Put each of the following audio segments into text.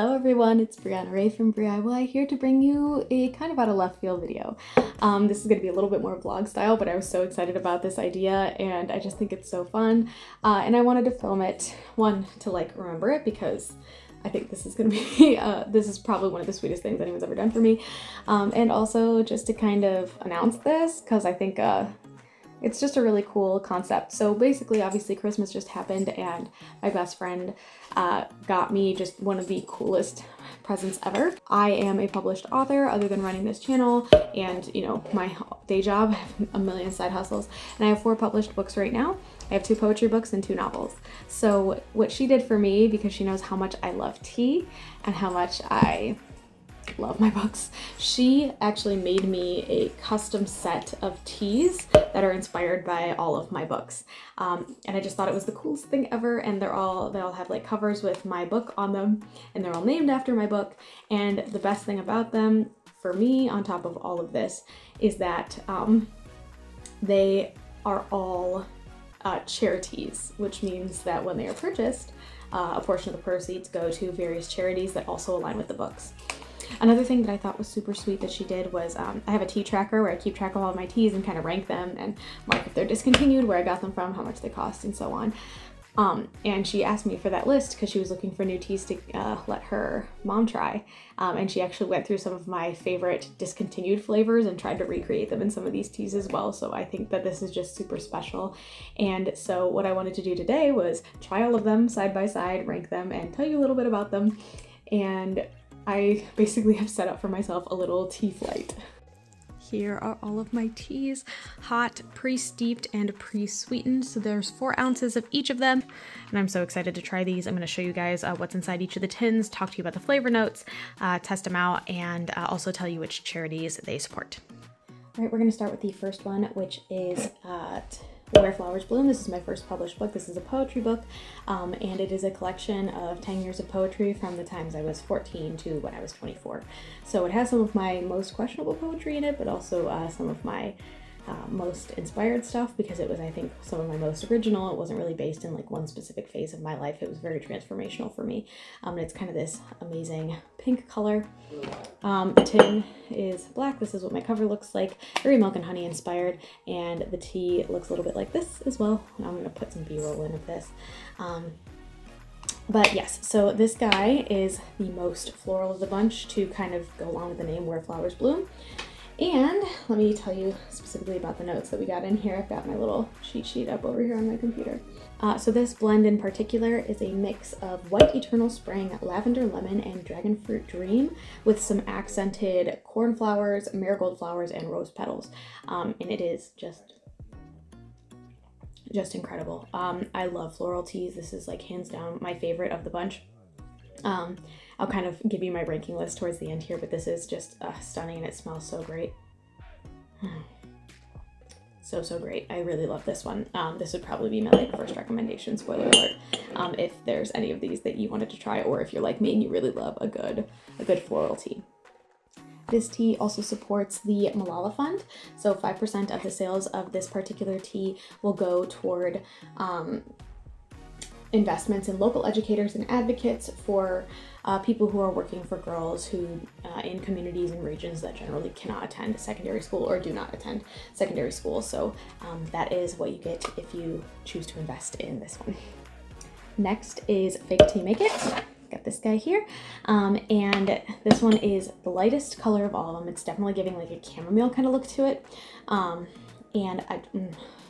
Hello everyone, it's Brianna Ray from BriIY here to bring you a kind of out of left field video. This is going to be a little bit more vlog style, but I was so excited about this idea and I just think it's so fun. And I wanted to film it, one, to like remember it because I think this is going to be, this is probably one of the sweetest things anyone's ever done for me. And also just to kind of announce this because I think it's just a really cool concept. So basically, obviously Christmas just happened and my best friend got me just one of the coolest presents ever. I am a published author other than running this channel and, you know, my day job. I have a million side hustles and I have 4 published books right now. I have 2 poetry books and 2 novels. So what she did for me, because she knows how much I love tea and how much I love my books, she actually made me a custom set of teas that are inspired by all of my books. And I just thought it was the coolest thing ever, and they all have like covers with my book on them and they're all named after my book. And the best thing about them for me, on top of all of this, is that they are all charities, which means that when they are purchased, a portion of the proceeds go to various charities that also align with the books. Another thing that I thought was super sweet that she did was, I have a tea tracker where I keep track of all my teas and kind of rank them and mark if they're discontinued, where I got them from, how much they cost, and so on. And she asked me for that list because she was looking for new teas to let her mom try. And she actually went through some of my favorite discontinued flavors and tried to recreate them in some of these teas as well. So I think that this is just super special. And so what I wanted to do today was try all of them side by side, rank them, and tell you a little bit about them. And I basically have set up for myself a little tea flight. Here are all of my teas, hot, pre-steeped, and pre-sweetened. So there's 4 ounces of each of them. And I'm so excited to try these. I'm going to show you guys what's inside each of the tins, talk to you about the flavor notes, test them out, and also tell you which charities they support. All right, we're going to start with the first one, which is Where Flowers Bloom. This is my first published book. This is a poetry book, and it is a collection of 10 years of poetry from the times I was 14 to when I was 24. So it has some of my most questionable poetry in it, but also some of my most inspired stuff, because it was, I think, some of my most original. It wasn't really based in like one specific phase of my life. It was very transformational for me. And it's kind of this amazing pink color. The tin is black. This is what my cover looks like. Very Milk and Honey inspired. And the tea looks a little bit like this as well. And I'm going to put some B-roll in of this. But yes, so this guy is the most floral of the bunch to kind of go along with the name Where Flowers Bloom. And let me tell you specifically about the notes that we got in here. I've got my little cheat sheet up over here on my computer. So this blend in particular is a mix of White Eternal Spring, Lavender Lemon, and Dragon Fruit Dream with some accented cornflowers, marigold flowers, and rose petals. And it is just incredible. I love floral teas. This is like hands down my favorite of the bunch. I'll kind of give you my ranking list towards the end here, but this is just stunning and it smells so great. So great. I really love this one. This would probably be my like first recommendation, spoiler alert, if there's any of these that you wanted to try, or if you're like me and you really love a good floral tea. This tea also supports the Malala Fund, so 5% of the sales of this particular tea will go toward investments in local educators and advocates for people who are working for girls who in communities and regions that generally cannot attend secondary school or do not attend secondary school. So that is what you get if you choose to invest in this one. Next is Fake Tea Make It. Got this guy here, and this one is the lightest color of all of them. It's definitely giving like a chamomile kind of look to it, and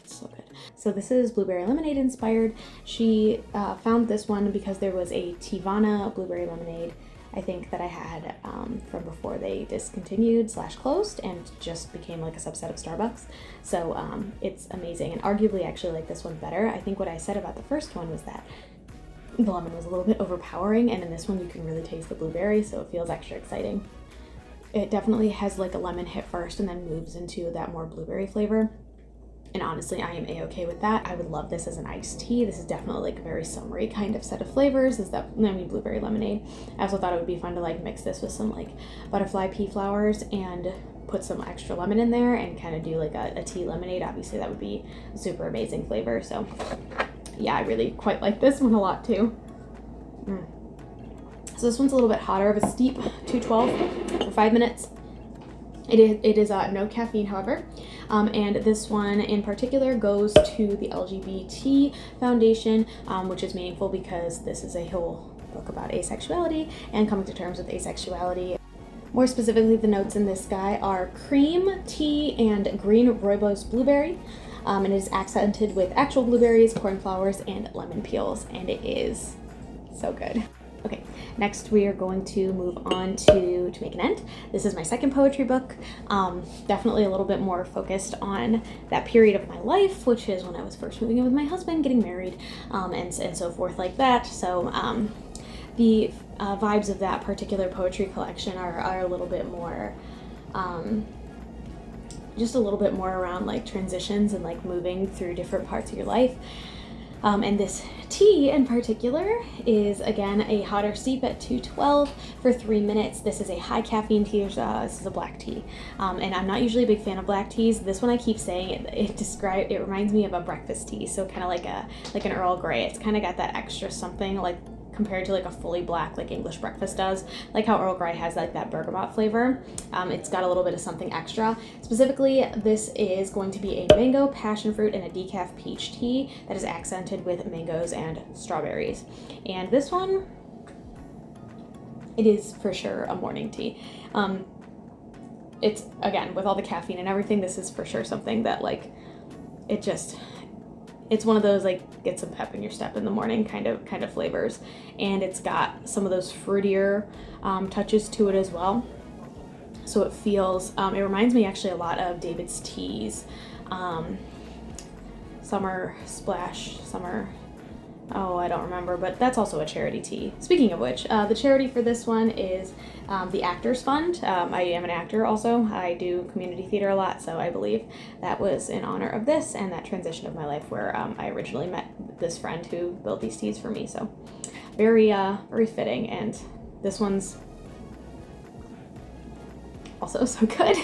it's so good. So this is Blueberry Lemonade inspired. She found this one because there was a Teavana Blueberry Lemonade, I think, that I had from before they discontinued / closed and just became like a subset of Starbucks. So it's amazing, and arguably actually like this one better. I think what I said about the first one was that the lemon was a little bit overpowering, and in this one you can really taste the blueberry, so it feels extra exciting. It definitely has like a lemon hit first and then moves into that more blueberry flavor. And honestly, I am a-okay with that. I would love this as an iced tea. This is definitely like a very summery kind of set of flavors. Blueberry lemonade. I also thought it would be fun to like mix this with some like butterfly pea flowers and put some extra lemon in there and kind of do like a tea lemonade. Obviously that would be a super amazing flavor. So yeah, I really quite like this one a lot too. So this one's a little bit hotter of a steep 212 for 5 minutes. It is no caffeine, however, and this one in particular goes to the LGBT Foundation, which is meaningful because this is a whole book about asexuality and coming to terms with asexuality. More specifically, the notes in this guy are cream, tea, and green rooibos blueberry, and it is accented with actual blueberries, cornflowers, and lemon peels, and it is so good. Okay, next we are going to move on to Make an End. This is my second poetry book, definitely a little bit more focused on that period of my life, which is when I was first moving in with my husband, getting married, and so forth like that. So the vibes of that particular poetry collection are a little bit more, just a little bit more around like transitions and like moving through different parts of your life. And this tea in particular is, again, a hotter steep at 212 for 3 minutes. This is a high caffeine tea. This is a black tea. And I'm not usually a big fan of black teas. This one I keep saying, it reminds me of a breakfast tea. So kind of like an Earl Grey. It's kind of got that extra something like compared to like a fully black like English breakfast does, like how Earl Grey has like that bergamot flavor. It's got a little bit of something extra. Specifically, this is going to be a mango, passion fruit, and a decaf peach tea that is accented with mangoes and strawberries. And this one, it is for sure a morning tea. It's, again, with all the caffeine and everything, this is for sure something that like, it's one of those like get some pep in your step in the morning kind of flavors, and it's got some of those fruitier touches to it as well. So it feels, it reminds me actually a lot of David's Teas, Summer Splash, oh, I don't remember, but that's also a charity tea. Speaking of which, the charity for this one is the Actors Fund. I am an actor also. I do community theater a lot, so I believe that was in honor of this and that transition of my life where I originally met this friend who built these teas for me. So very, very fitting, and this one's also so good.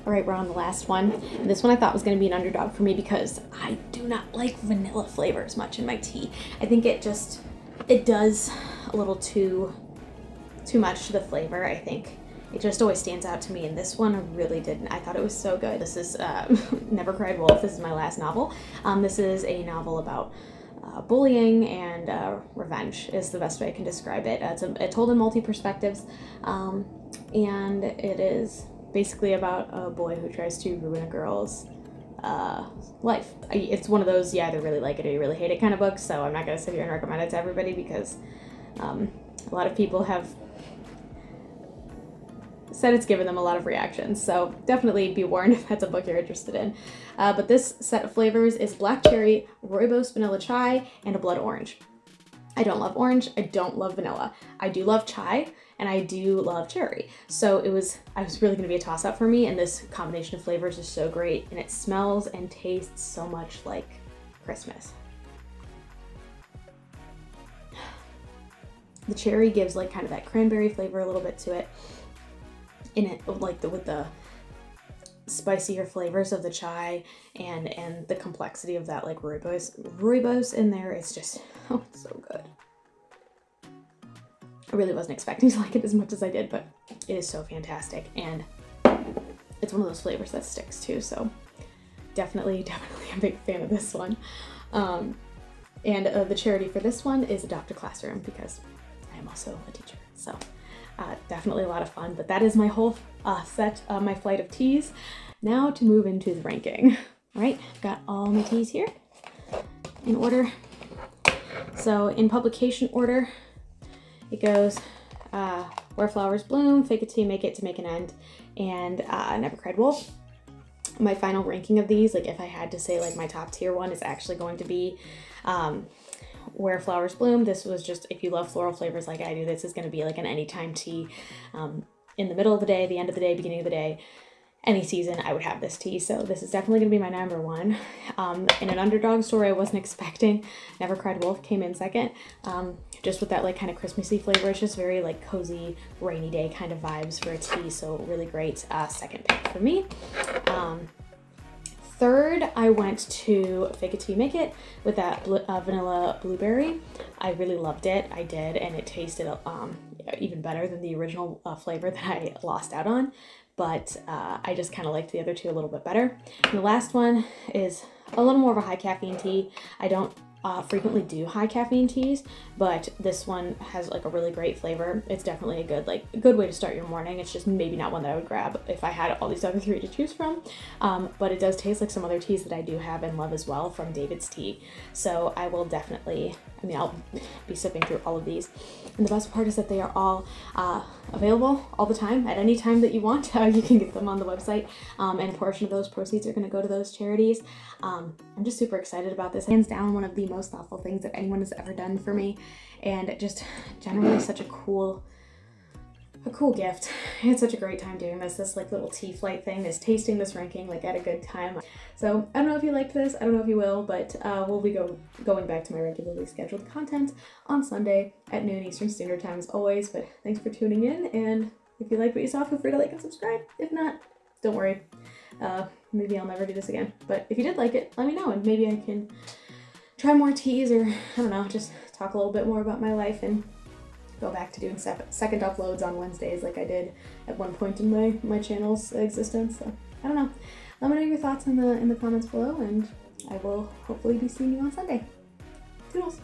All right, we're on the last one. And this one I thought was going to be an underdog for me because I do not like vanilla flavors much in my tea. I think it does a little too much to the flavor. I think it just always stands out to me, and this one really didn't. I thought it was so good. This is Never Cried Wolf. This is my last novel. This is a novel about bullying and revenge is the best way I can describe it. It's told in multi-perspectives, and it is basically about a boy who tries to ruin a girl's life. It's one of those, you either really like it or you really hate it kind of books, so I'm not going to sit here and recommend it to everybody because a lot of people have said it's given them a lot of reactions, so definitely be warned if that's a book you're interested in. But this set of flavors is black cherry, rooibos vanilla chai, and a blood orange. I don't love orange, I don't love vanilla. I do love chai, and I do love cherry. So I was really gonna be a toss-up for me, and this combination of flavors is so great, and it smells and tastes so much like Christmas. The cherry gives like kind of that cranberry flavor a little bit to it, in it like with the spicier flavors of the chai and the complexity of that like rooibos in there. It's just, oh, it's so good. I really wasn't expecting to like it as much as I did, but it is so fantastic, and it's one of those flavors that sticks too, so definitely a big fan of this one. And the charity for this one is Adopt a Classroom because I am also a teacher, so definitely a lot of fun. But that is my whole set, my flight of teas. Now to move into the ranking. All right, I've got all my teas here in order. So in publication order, it goes Where Flowers Bloom, Fake a Tea, Make It to Make an End, and Never Cried Wolf. My final ranking of these, like if I had to say like my top tier one, is actually going to be Where Flowers Bloom. This was just, if you love floral flavors like I do, this is going to be like an anytime tea. In the middle of the day, the end of the day, beginning of the day, any season, I would have this tea. So this is definitely going to be my number one. In an underdog story I wasn't expecting, Never Cried Wolf came in second. Just with that like kind of Christmassy flavor. It's just very like cozy, rainy day kind of vibes for a tea. So really great second pick for me. third, I went to Fake It Till You Make It with that vanilla blueberry. I really loved it. I did, and it tasted even better than the original flavor that I lost out on. But I just kind of liked the other two a little bit better. And the last one is a little more of a high caffeine tea. I don't frequently do high caffeine teas, but this one has like a really great flavor. It's definitely a good way to start your morning. It's just maybe not one that I would grab if I had all these other three to choose from, but it does taste like some other teas that I do have and love as well from David's Tea. So I will definitely, I'll be sipping through all of these. And the best part is that they are all available all the time, at any time that you want. You can get them on the website, and a portion of those proceeds are going to go to those charities. I'm just super excited about this. Hands down, one of the most thoughtful things that anyone has ever done for me, and just generally such a cool gift. I had such a great time doing this like little tea flight thing, this tasting, this ranking, like at a good time. So I don't know if you liked this, I don't know if you will, but we'll be going back to my regularly scheduled content on Sunday at noon Eastern Standard Time as always. But thanks for tuning in, and if you like what you saw, feel free to like and subscribe. If not, don't worry. Maybe I'll never do this again. But if you did like it, let me know, and maybe I can try more teas, or I don't know, just talk a little bit more about my life and go back to doing second uploads on Wednesdays like I did at one point in my channel's existence. So I don't know. Let me know your thoughts in the comments below, and I will hopefully be seeing you on Sunday. Toodles!